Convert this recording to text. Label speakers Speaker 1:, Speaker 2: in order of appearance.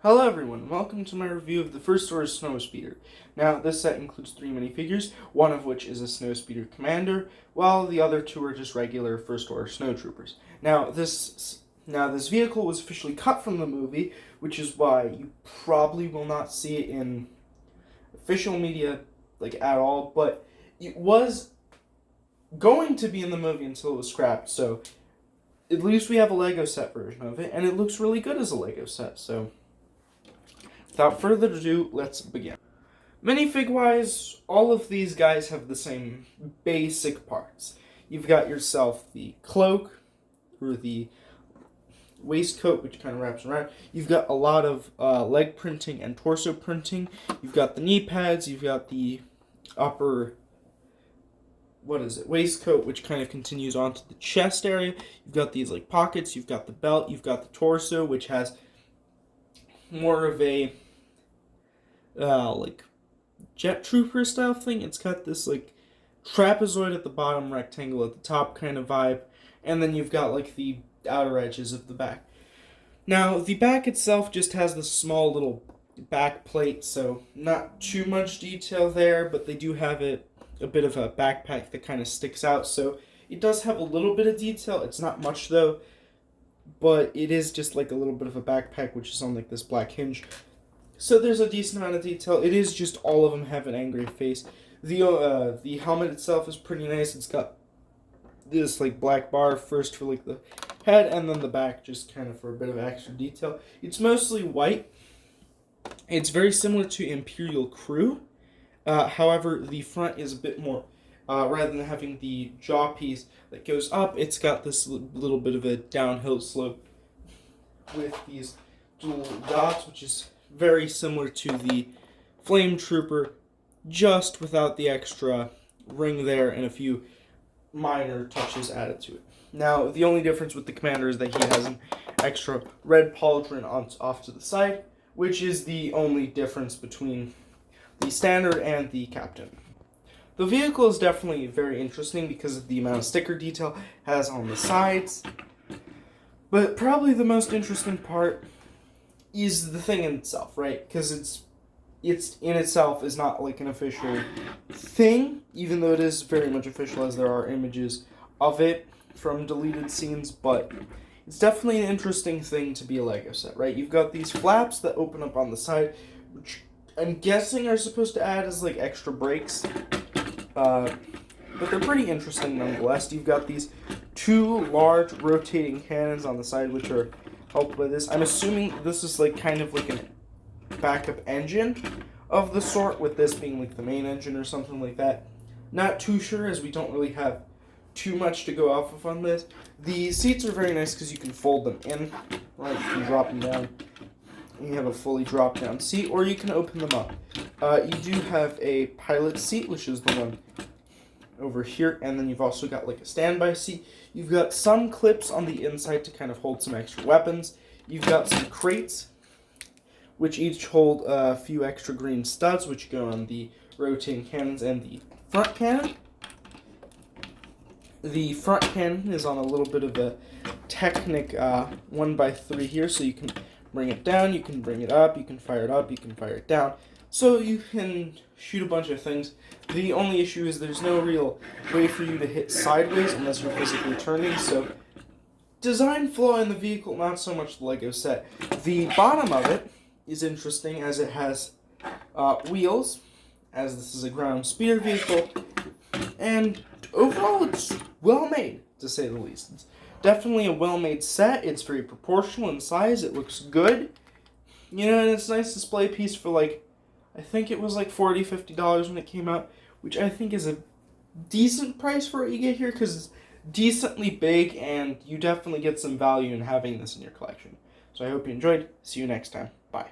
Speaker 1: Hello everyone, welcome to my review of the First Order Snowspeeder. Now, this set includes 3 minifigures, one of which is a Snowspeeder Commander, while the other 2 are just regular First Order Snowtroopers. Now, this vehicle was officially cut from the movie, which is why you probably will not see it in official media, at all, but it was going to be in the movie until it was scrapped, so at least we have a Lego set version of it, and it looks really good as a Lego set, so without further ado, let's begin. Minifig-wise, all of these guys have the same basic parts. You've got yourself the cloak, or the waistcoat, which kind of wraps around. You've got a lot of leg printing and torso printing. You've got the knee pads. You've got the upper, waistcoat, which kind of continues onto the chest area. You've got these pockets. You've got the belt. You've got the torso, which has more of a jet trooper style thing. It's got this trapezoid at the bottom, rectangle at the top kind of vibe, and then you've got the outer edges of the back. Now the back itself just has this small little back plate, so not too much detail there, but they do have a bit of a backpack that kind of sticks out, so it does have a little bit of detail. It's not much though, but it is just a little bit of a backpack, which is on this black hinge. So there's a decent amount of detail. It is just all of them have an angry face. The helmet itself is pretty nice. It's got this black bar first for the head, and then the back just kind of for a bit of extra detail. It's mostly white. It's very similar to Imperial Crew. However, the front is a bit more, rather than having the jaw piece that goes up, it's got this little bit of a downhill slope with these dual dots, which is very similar to the Flame Trooper, just without the extra ring there and a few minor touches added to it. Now, the only difference with the Commander is that he has an extra red pauldron off to the side, which is the only difference between the Standard and the Captain. The vehicle is definitely very interesting because of the amount of sticker detail it has on the sides, but probably the most interesting part is the thing in itself, right? Because it's in itself is not an official thing, even though it is very much official, as there are images of it from deleted scenes, but it's definitely an interesting thing to be a Lego set, right? You've got these flaps that open up on the side, which I'm guessing are supposed to add as extra brakes, but they're pretty interesting nonetheless. You've got these 2 large rotating cannons on the side, which are helped by this. I'm assuming this is kind of a backup engine of the sort, with this being the main engine or something like that. Not too sure, as we don't really have too much to go off of on this. The seats are very nice because you can fold them in, right? You can drop them down. You have a fully drop down seat, or you can open them up. You do have a pilot seat, which is the one over here, and then you've also got a standby seat. You've got some clips on the inside to kind of hold some extra weapons. You've got some crates, which each hold a few extra green studs, which go on the rotating cannons and the front cannon. The front cannon is on a little bit of a Technic 1x3 here, so you can bring it down, you can bring it up, you can fire it up, you can fire it down. So you can shoot a bunch of things. The only issue is there's no real way for you to hit sideways unless you're physically turning, so design flaw in the vehicle, not so much the Lego set. The bottom of it is interesting, as it has wheels, as this is a ground speeder vehicle, and overall it's well made, to say the least. It's definitely a well-made set. It's very proportional in size. It looks good. And it's a nice display piece for I think it was $40, $50 when it came out, which I think is a decent price for what you get here, because it's decently big, and you definitely get some value in having this in your collection. So I hope you enjoyed. See you next time. Bye.